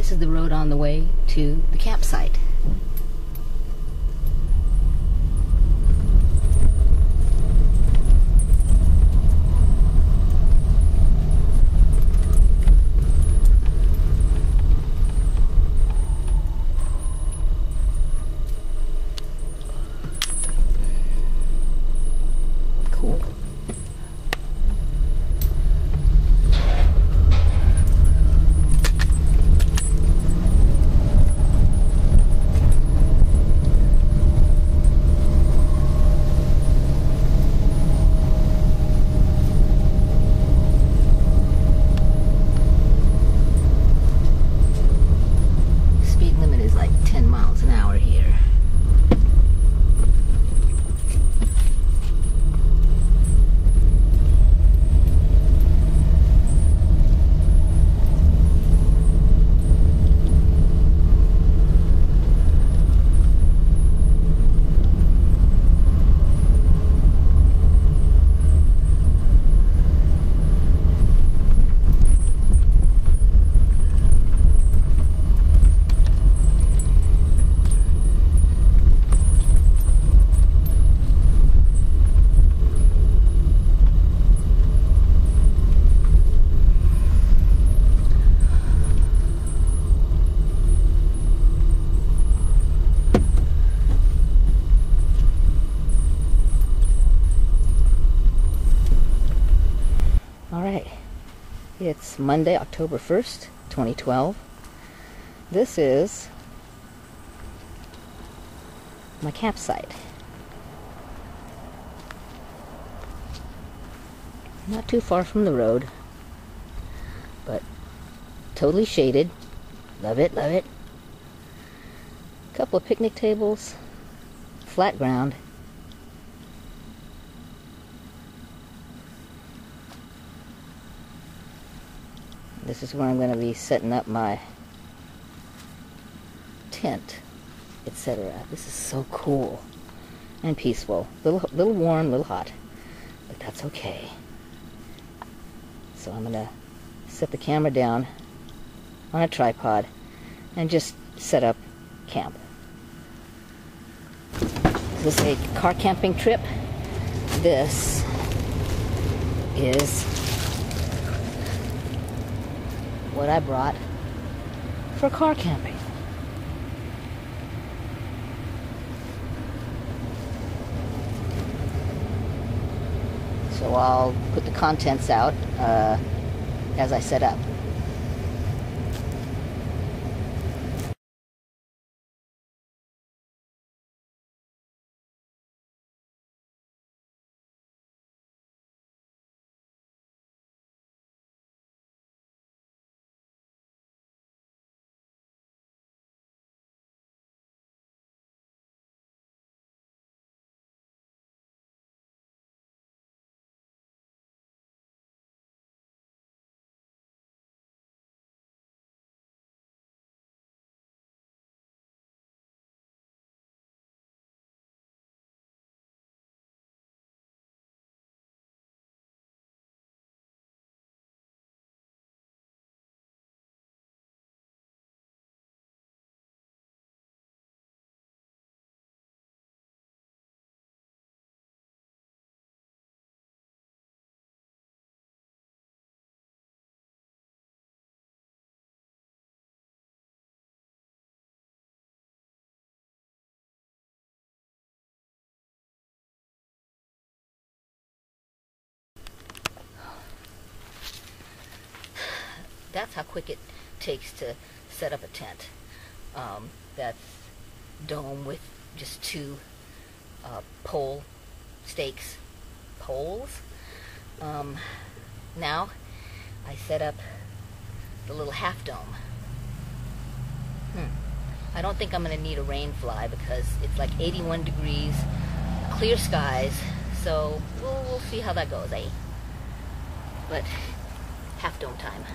This is the road on the way to the campsite. Cool. Alright, it's Monday, October 1st, 2012. This is my campsite. Not too far from the road, but totally shaded. Love it, love it. Couple of picnic tables, flat ground. This is where I'm going to be setting up my tent, etc. This is so cool and peaceful. Little warm, little hot, but that's okay. So I'm going to set the camera down on a tripod and just set up camp. Is this a car camping trip? This is what I brought for car camping. So I'll put the contents out as I set up. That's how quick it takes to set up a tent. That's dome with just two pole stakes. Poles. Now I set up the little half dome. I don't think I'm going to need a rain fly because it's like 81 degrees, clear skies, so we'll see how that goes, eh? But half dome time.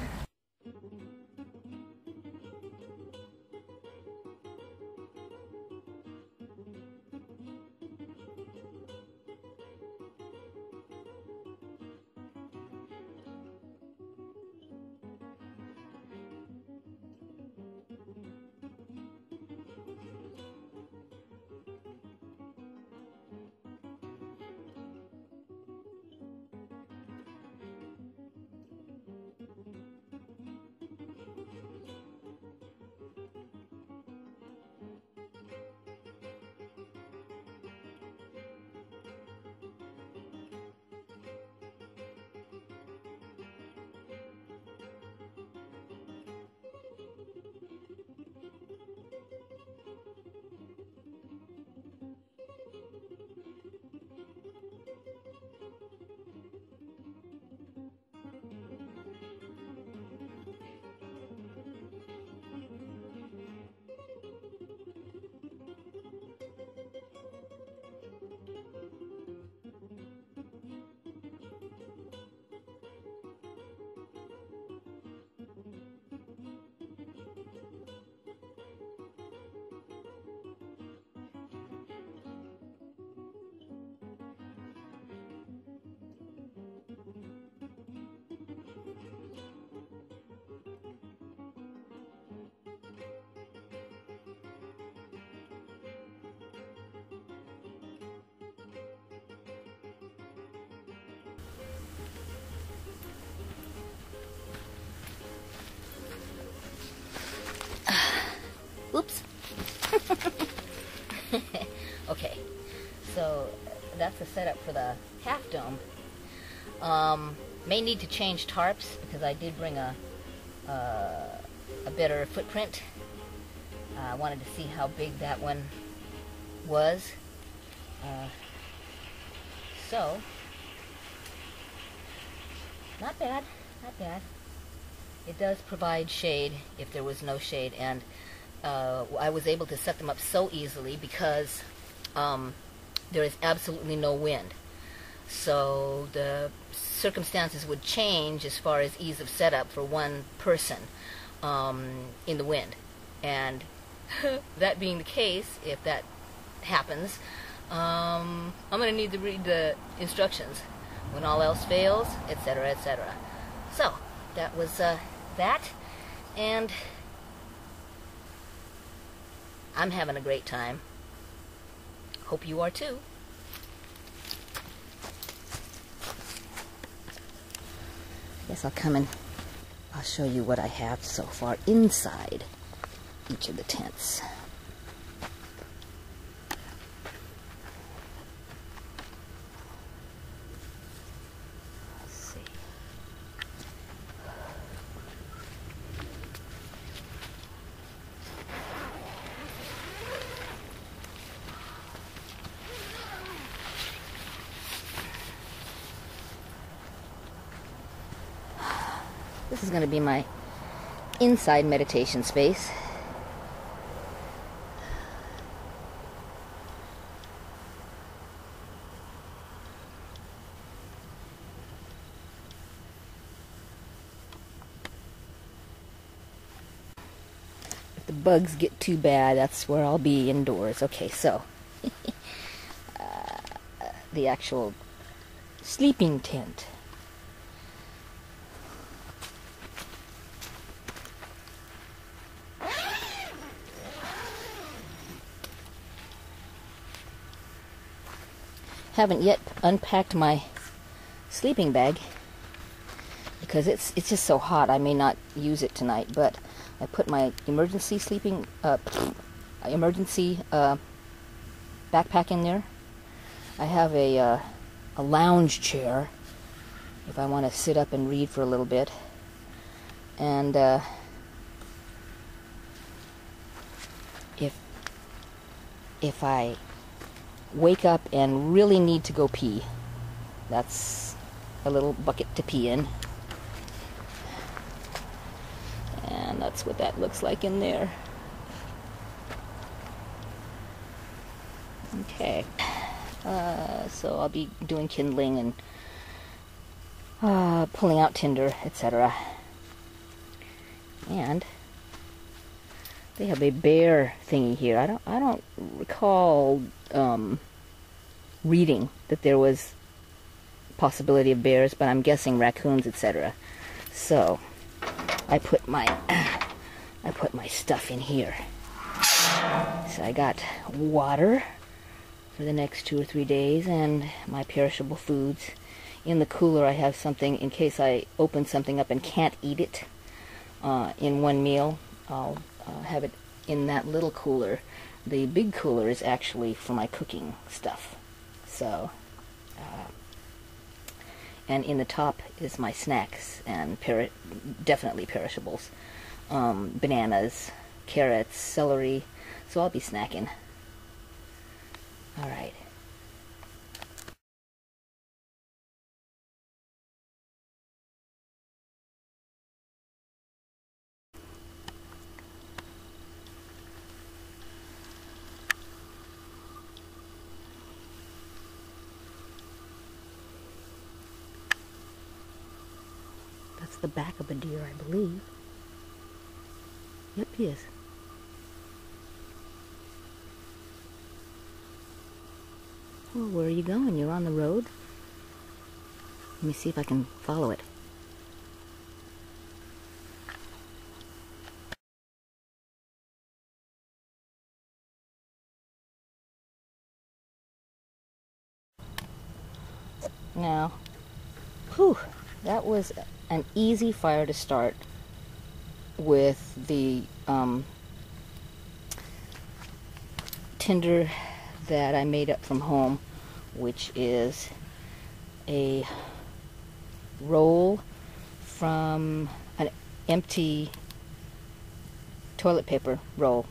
Oops. Okay, so that's the setup for the half dome. May need to change tarps because I did bring a better footprint. I wanted to see how big that one was. So, not bad, not bad. It does provide shade if there was no shade, and I was able to set them up so easily because there is absolutely no wind. So the circumstances would change as far as ease of setup for one person in the wind. And that being the case, if that happens, I'm going to need to read the instructions when all else fails, etc., etc. So that was that, and I'm having a great time. Hope you are too. Guess I'll come and I'll show you what I have so far inside each of the tents. Let's see. This is going to be my inside meditation space. If the bugs get too bad, that's where I'll be indoors. Okay, so the actual sleeping tent. Haven't yet unpacked my sleeping bag because it's just so hot. I may not use it tonight, but I put my emergency sleeping backpack in there. I have a lounge chair if I want to sit up and read for a little bit, and if I wake up and really need to go pee, that's a little bucket to pee in, and that's what that looks like in there. Okay, so I'll be doing kindling and pulling out tinder, etc. And they have a bear thingy here. I don't recall reading that there was possibility of bears, but I'm guessing raccoons, etc. So I put my stuff in here. So I got water for the next 2 or 3 days, and my perishable foods. In the cooler I have something in case I open something up and can't eat it in one meal. I'll have it in that little cooler. The big cooler is actually for my cooking stuff. So, and in the top is my snacks and definitely perishables. Bananas, carrots, celery. So I'll be snacking. All right. That's the back of a deer, I believe. Yep, he is. Well, where are you going? You're on the road? Let me see if I can follow it. Now, whew, that was an easy fire to start with the tinder that I made up from home, which is a roll from an empty toilet paper roll,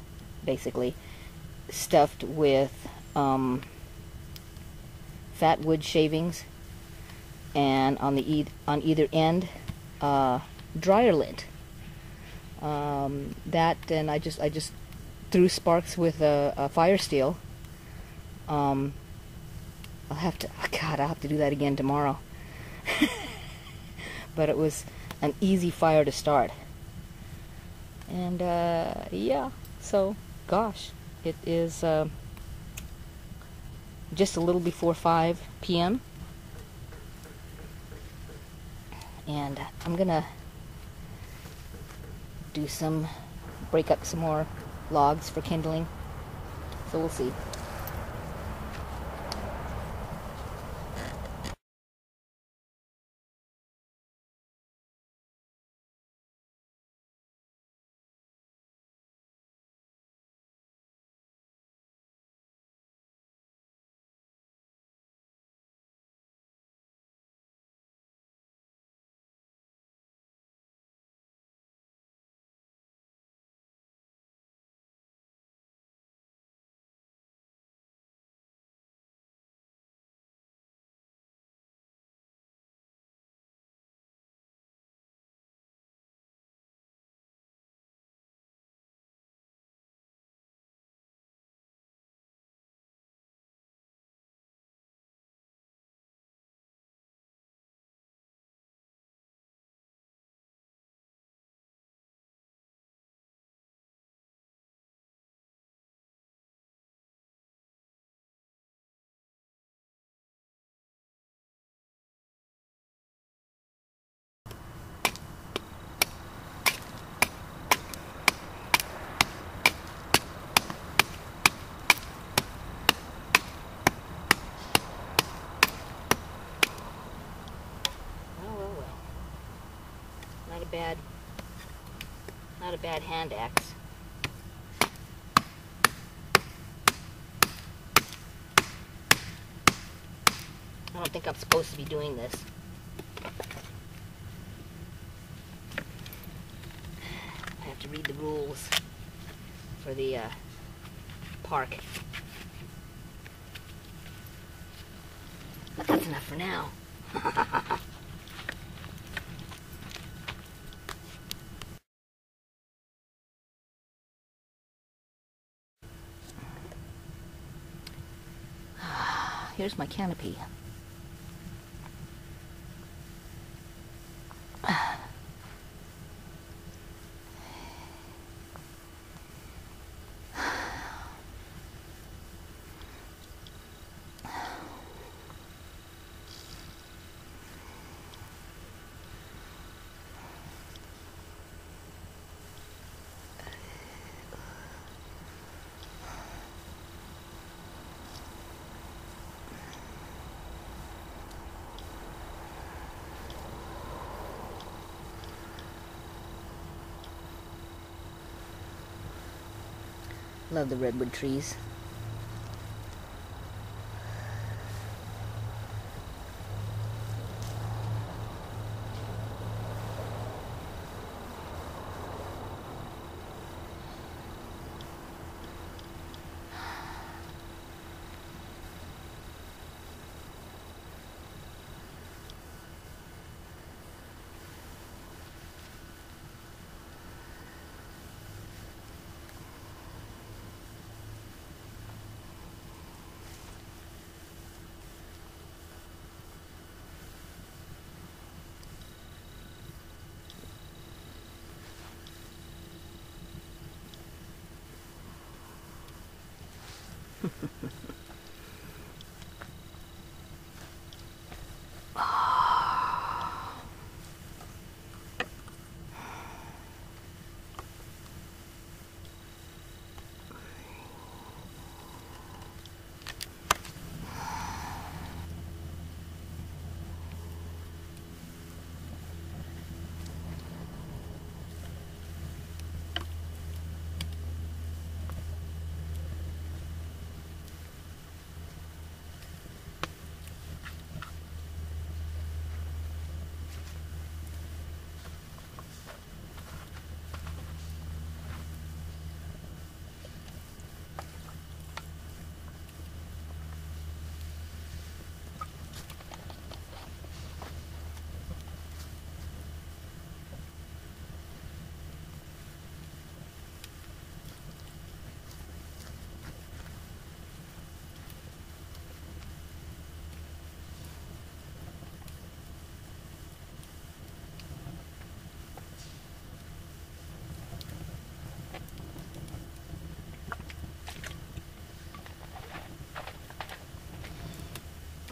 basically, stuffed with fat wood shavings, and on either end dryer lint. That, and I just threw sparks with a firesteel. I'll have to, oh God, I'll have to do that again tomorrow. But it was an easy fire to start. And yeah, so gosh, it is just a little before 5 p.m. and I'm gonna break up some more logs for kindling, so we'll see. Not a bad hand axe. I don't think I'm supposed to be doing this. I have to read the rules for the park. But that's enough for now. Here's my canopy. Love the redwood trees.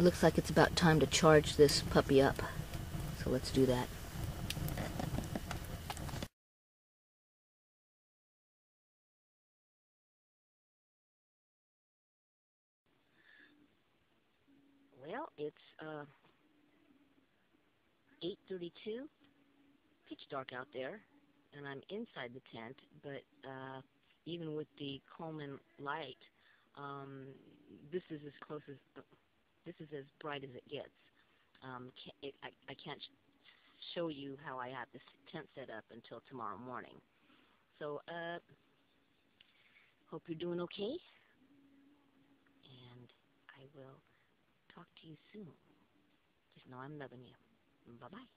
looks like it's about time to charge this puppy up. So let's do that. Well, it's 8:32, pitch dark out there, and I'm inside the tent, but even with the Coleman light, this is as close as, this is as bright as it gets. I can't show you how I have this tent set up until tomorrow morning. So, hope you're doing okay, and I will talk to you soon. Just know I'm loving you. Bye-bye.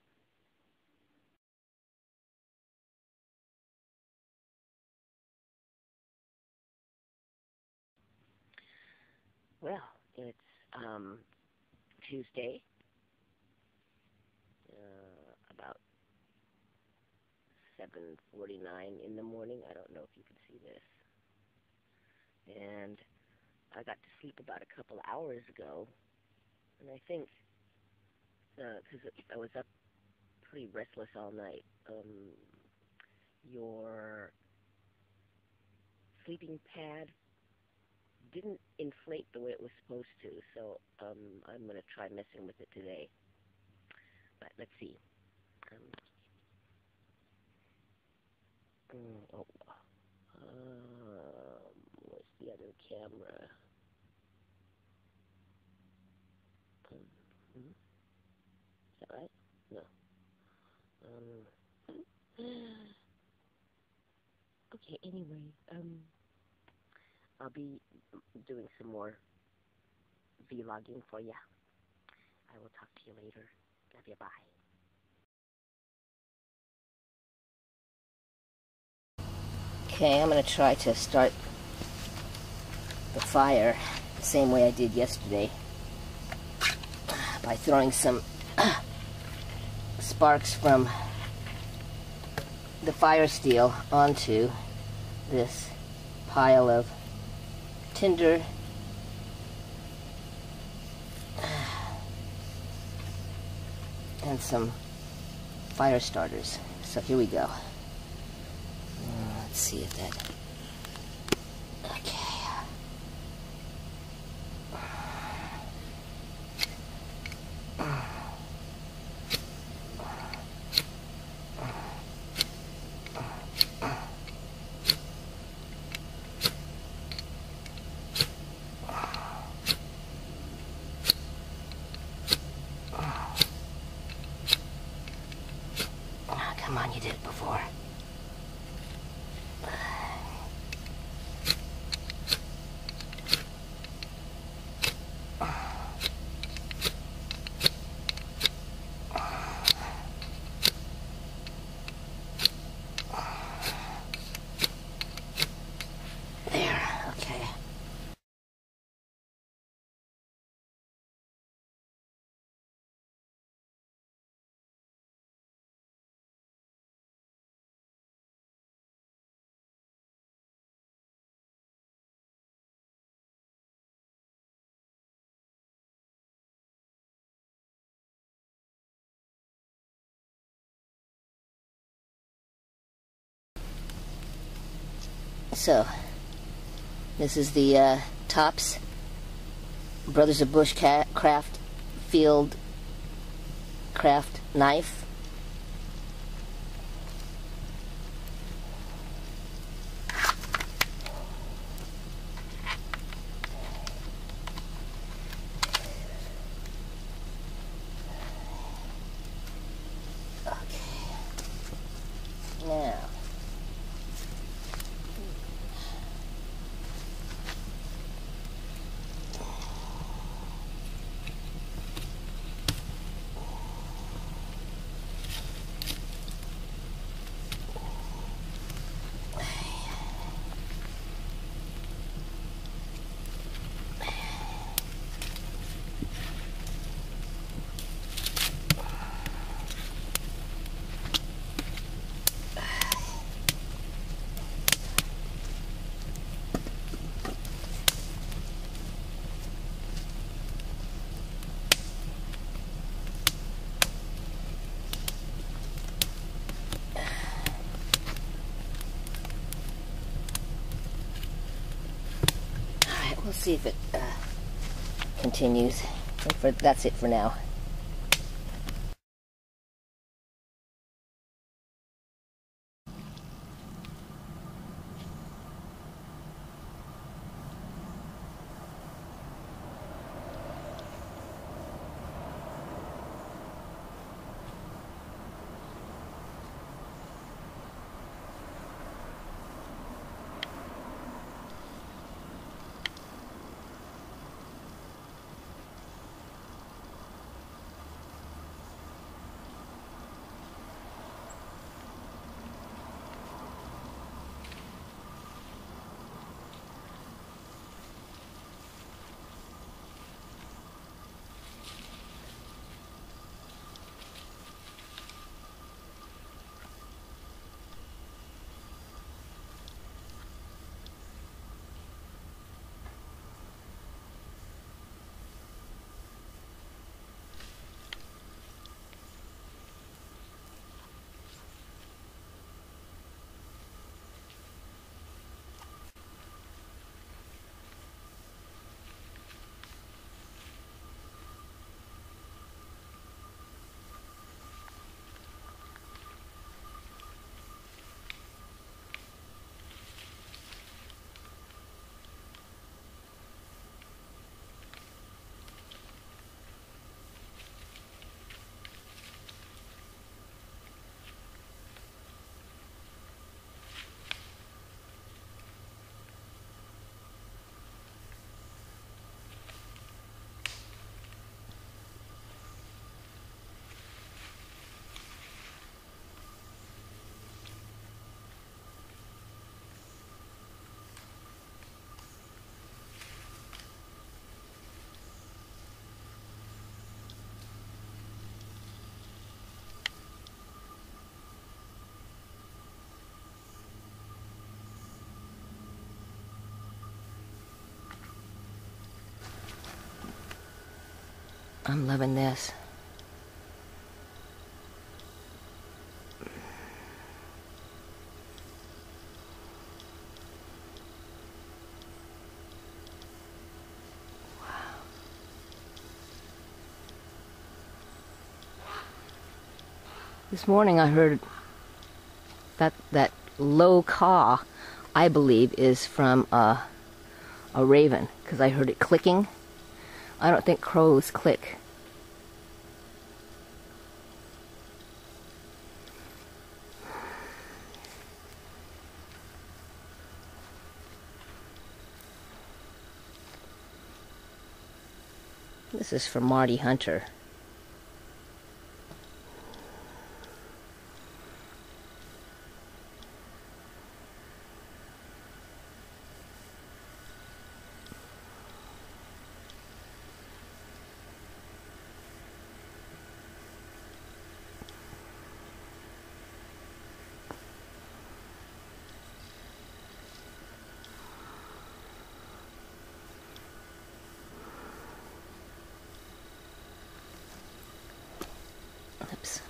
Well, it's Tuesday, about 7:49 in the morning. I don't know if you can see this. And I got to sleep about a couple hours ago, and I think, because I was up pretty restless all night, your sleeping pad didn't inflate the way it was supposed to, so I'm going to try messing with it today. But let's see. Where's the other camera? Is that right? No. Okay, anyway, I'll be doing some more vlogging for ya. I will talk to you later. Love you, bye. Okay, I'm going to try to start the fire the same way I did yesterday, by throwing some sparks from the firesteel onto this pile of tinder and some fire starters. So here we go. Let's see if that... Okay. Come on, you did it before. There, okay. So, this is the TOPS Brothers of Bushcraft Fieldcraft knife. Okay. Now, We'll see if it continues. That's it for now. I'm loving this. This morning I heard that low caw, I believe, is from a raven, because I heard it clicking. I don't think crows click. This is for Marty Hunter. Oops.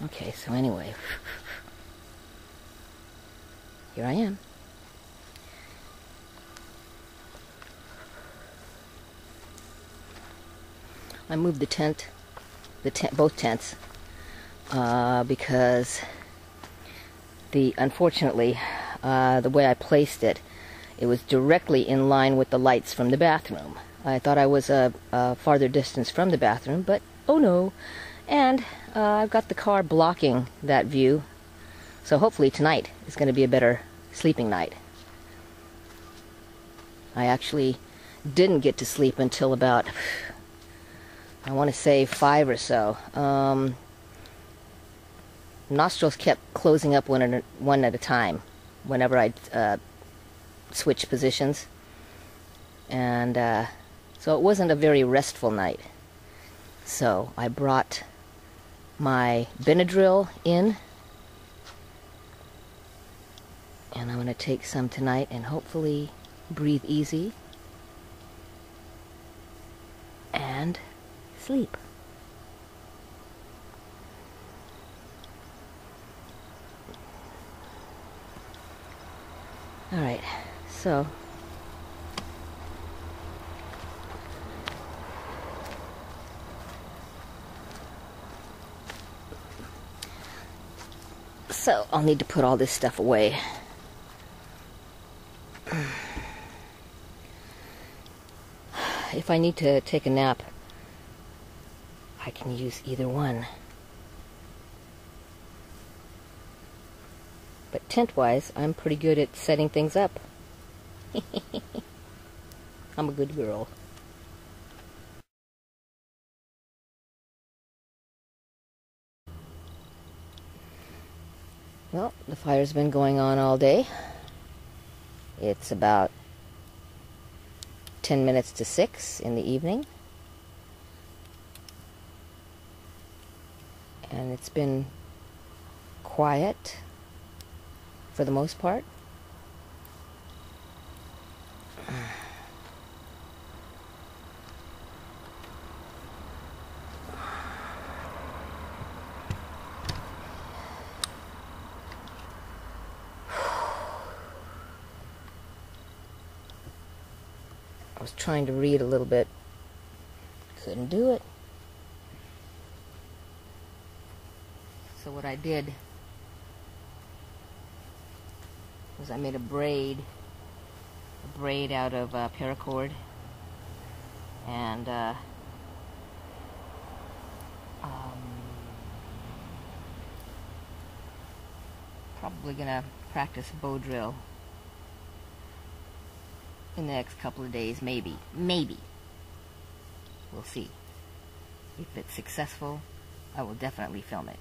Okay, so anyway, here I am. I moved both tents, because unfortunately, the way I placed it, it was directly in line with the lights from the bathroom. I thought I was a farther distance from the bathroom, but oh no. And I've got the car blocking that view, so hopefully tonight is going to be a better sleeping night. I actually didn't get to sleep until about, I want to say 5 or so. Nostrils kept closing up one at a time whenever I'd switch positions, and so it wasn't a very restful night. So I brought my Benadryl in, and I'm going to take some tonight and hopefully breathe easy and sleep. Alright, so So I'll need to put all this stuff away. If I need to take a nap, I can use either one. But tent-wise, I'm pretty good at setting things up. I'm a good girl. Well, the fire's been going on all day. It's about 10 minutes to 6 in the evening. And it's been quiet for the most part. I was trying to read a little bit. Couldn't do it. So what I did was I made a braid out of paracord, and probably gonna practice bow drill in the next couple of days, maybe. We'll see. If it's successful, I will definitely film it.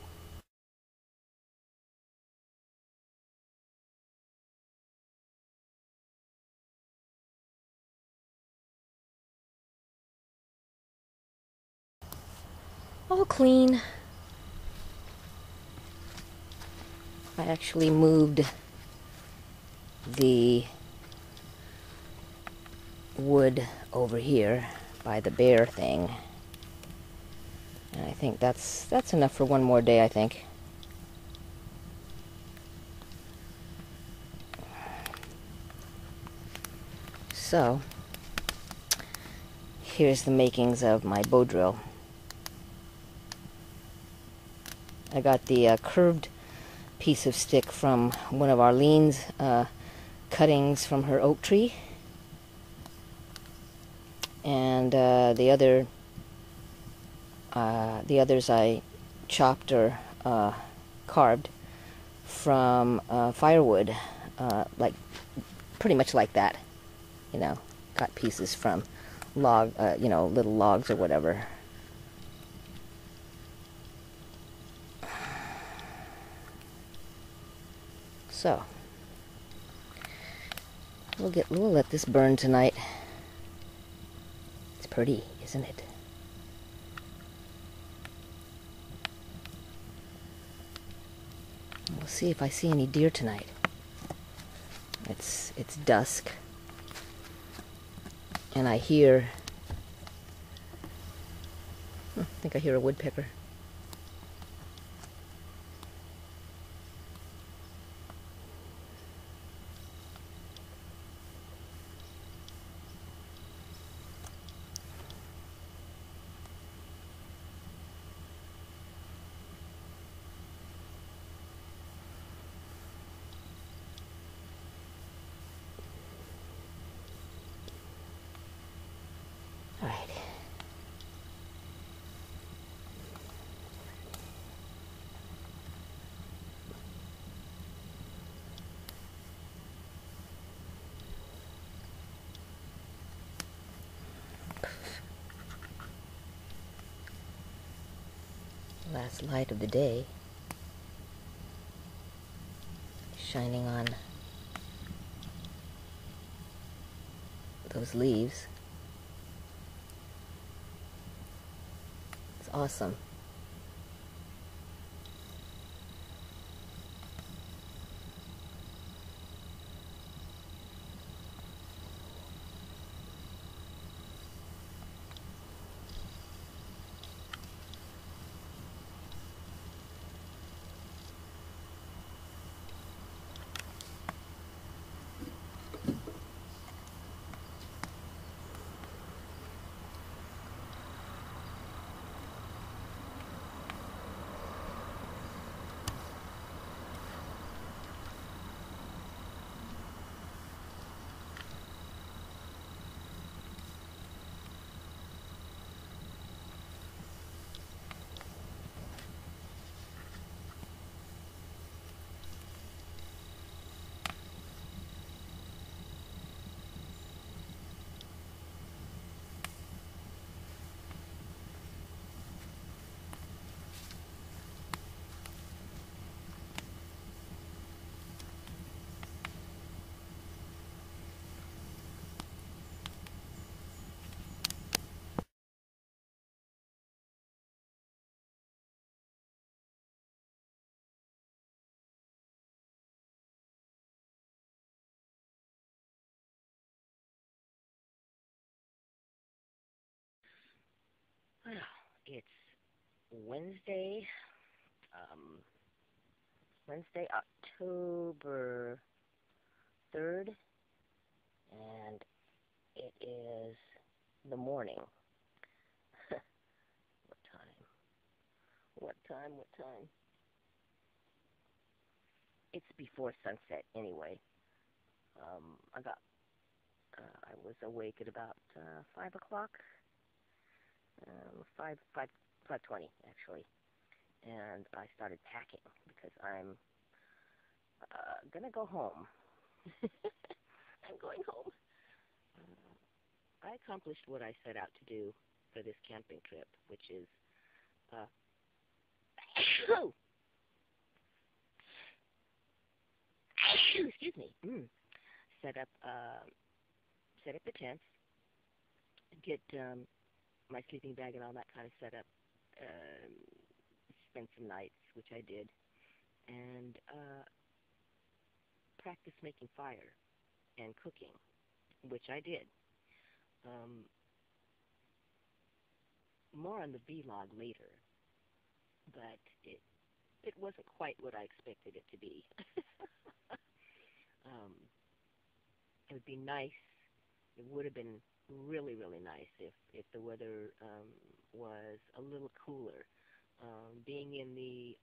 All clean. I actually moved the wood over here by the bear thing, and I think that's enough for one more day, I think. So here's the makings of my bow drill. I got the curved piece of stick from one of Arlene's cuttings from her oak tree, and the others I chopped or carved from firewood, like pretty much like that, you know. Got pieces from log, little logs or whatever. So we'll let this burn tonight. It's pretty, isn't it? We'll see if I see any deer tonight. It's dusk, and I think I hear a woodpecker. All right. Last light of the day shining on those leaves. It's awesome. It's Wednesday, October 3rd, and it is the morning. What time? What time? It's before sunset anyway. I was awake at about 5 o'clock, 5:20 actually, and I started packing because I'm gonna go home. I'm going home. I accomplished what I set out to do for this camping trip, which is excuse me, set up the tents, get my sleeping bag and all that kind of set up, spend some nights, which I did, and practice making fire and cooking, which I did. More on the vlog later, but it wasn't quite what I expected it to be. It would be nice. It would have been really, really nice if the weather was a little cooler. Being in the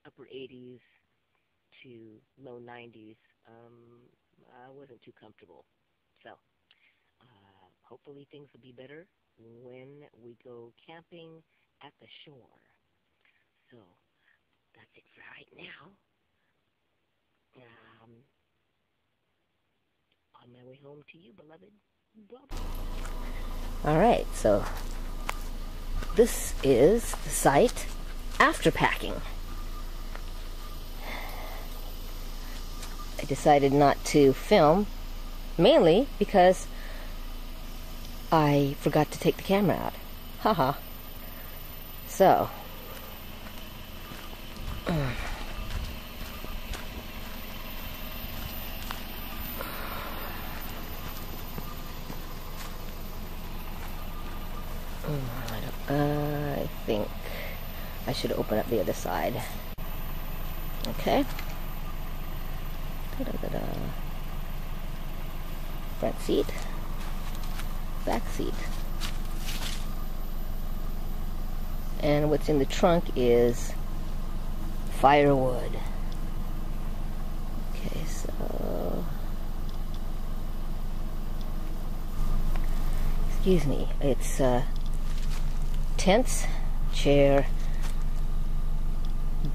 upper 80s to low 90s, I wasn't too comfortable. So hopefully things will be better when we go camping at the shore. So that's it for right now. On my way home to you, beloved. Bye-bye. All right, so this is the site after packing. I decided not to film, mainly because I forgot to take the camera out. Haha. So, I think I should open up the other side. Okay. Da-da-da-da. Front seat, back seat. And what's in the trunk is firewood. Okay, so excuse me, it's tents, chair,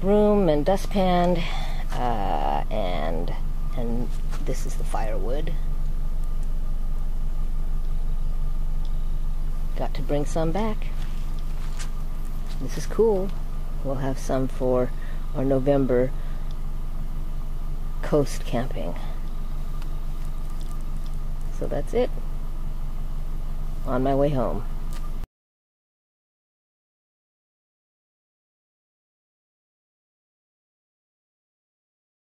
broom and dustpan, and this is the firewood. Got to bring some back. This is cool. We'll have some for our November coast camping. So that's it. On my way home.